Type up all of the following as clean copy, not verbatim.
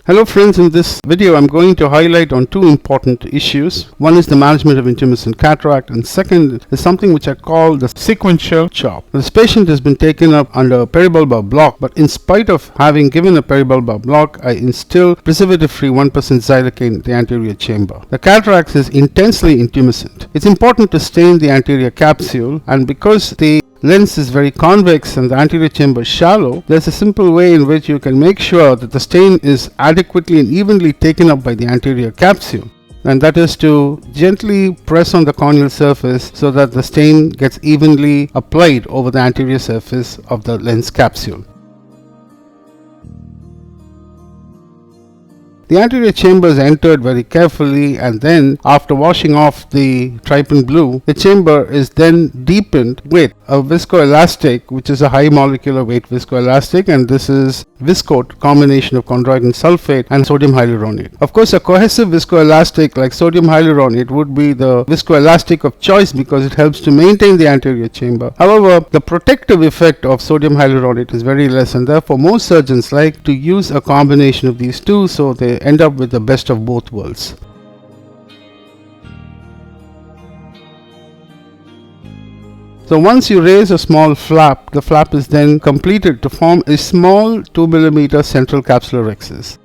Hello friends, in this video I'm going to highlight on two important issues. One is the management of intumescent cataract, and second is something which I call the sequential chop. This patient has been taken up under a peribulbar block, but in spite of having given a peribulbar block, I instill preservative-free 1% xylocaine in the anterior chamber. The cataract is intensely intumescent. It's important to stain the anterior capsule, and because the lens is very convex and the anterior chamber is shallow, there's a simple way in which you can make sure that the stain is adequately and evenly taken up by the anterior capsule, and that is to gently press on the corneal surface so that the stain gets evenly applied over the anterior surface of the lens capsule. The anterior chamber is entered very carefully, and then after washing off the trypan blue, the chamber is then deepened with a viscoelastic, which is a high molecular weight viscoelastic, and this is Visco combination of chondroitin sulfate and sodium hyaluronate. Of course, a cohesive viscoelastic like sodium hyaluronate would be the viscoelastic of choice because it helps to maintain the anterior chamber. However, the protective effect of sodium hyaluronate is very less, and therefore most surgeons like to use a combination of these two, so they end up with the best of both worlds. So once you raise a small flap, the flap is then completed to form a small 2 mm central capsular excess.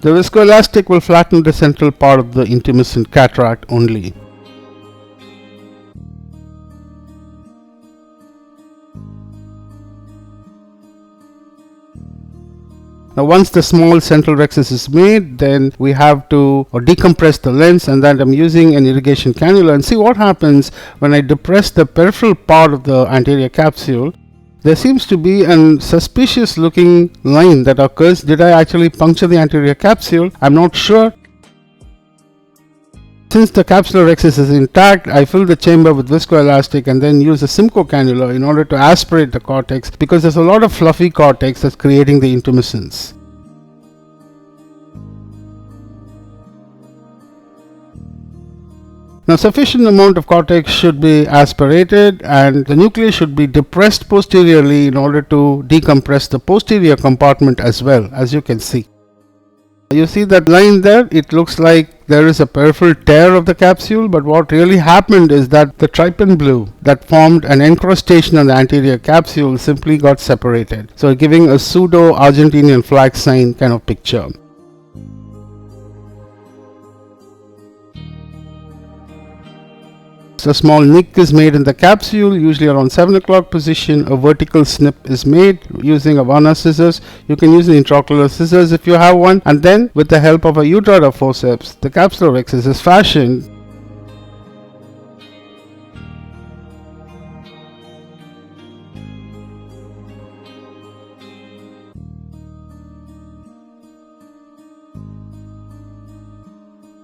The viscoelastic will flatten the central part of the intumescent cataract only. Now once the small central excess is made, then we have to decompress the lens, and then I'm using an irrigation cannula, and see what happens when I depress the peripheral part of the anterior capsule. There seems to be a suspicious looking line that occurs. Did I actually puncture the anterior capsule? I'm not sure. Since the capsular excess is intact, I fill the chamber with viscoelastic and then use a Simcoe cannula in order to aspirate the cortex, because there's a lot of fluffy cortex that's creating the intumescence. Now sufficient amount of cortex should be aspirated, and the nucleus should be depressed posteriorly in order to decompress the posterior compartment as well, as you can see. You see that line there? It looks like there is a peripheral tear of the capsule, but what really happened is that the trypan blue that formed an encrustation on the anterior capsule simply got separated, so giving a pseudo Argentinian flag sign kind of picture. A small nick is made in the capsule, usually around 7 o'clock position. A vertical snip is made using a Vanna scissors. You can use the intraocular scissors if you have one, and then with the help of a Utrada forceps, the capsular excess is fashioned.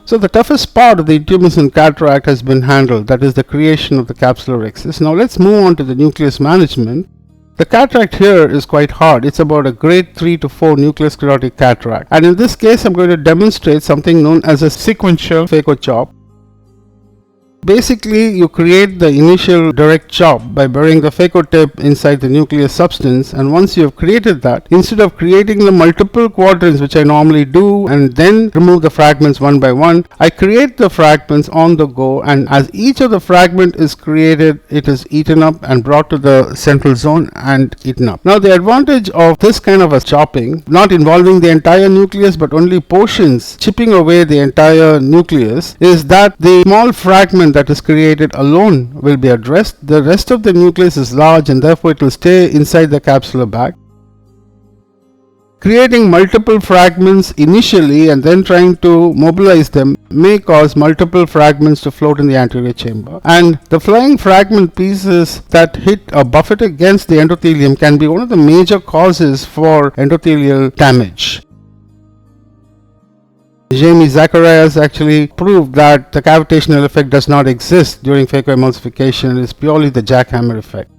So the toughest part of the intumescent cataract has been handled, that is the creation of the capsular excess. Now let's move on to the nucleus management. The cataract here is quite hard. It's about a grade 3 to 4 nucleus sclerotic cataract, and in this case I'm going to demonstrate something known as a sequential phaco chop. Basically, you create the initial direct chop by burying the phaco tip inside the nucleus substance, and once you have created that, instead of creating the multiple quadrants which I normally do and then remove the fragments one by one, I create the fragments on the go, and as each of the fragment is created, it is eaten up and brought to the central zone and eaten up. Now the advantage of this kind of a chopping, not involving the entire nucleus but only portions, chipping away the entire nucleus, is that the small fragment that is created alone will be addressed. The rest of the nucleus is large, and therefore it will stay inside the capsular bag. Creating multiple fragments initially and then trying to mobilize them may cause multiple fragments to float in the anterior chamber, and the flying fragment pieces that hit or buffet against the endothelium can be one of the major causes for endothelial damage. Jamie Zacharias actually proved that the cavitational effect does not exist during phacoemulsification. It is purely the jackhammer effect.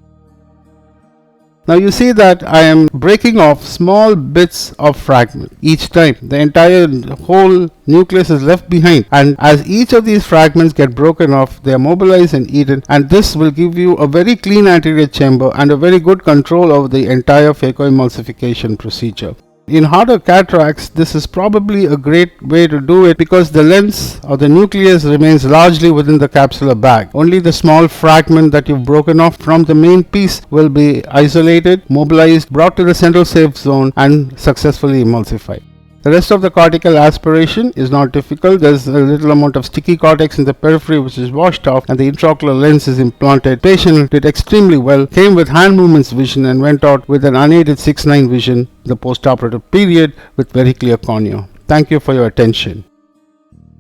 Now you see that I am breaking off small bits of fragment each time. The entire whole nucleus is left behind, and as each of these fragments get broken off, they are mobilized and eaten, and this will give you a very clean anterior chamber and a very good control over the entire phacoemulsification procedure. In harder cataracts, this is probably a great way to do it because the lens or the nucleus remains largely within the capsular bag. Only the small fragment that you've broken off from the main piece will be isolated, mobilized, brought to the central safe zone and successfully emulsified. The rest of the cortical aspiration is not difficult. There's a little amount of sticky cortex in the periphery which is washed off and the intraocular lens is implanted. Patient did extremely well, came with hand movements vision and went out with an unaided 6/9 vision the post-operative period with very clear cornea. Thank you for your attention.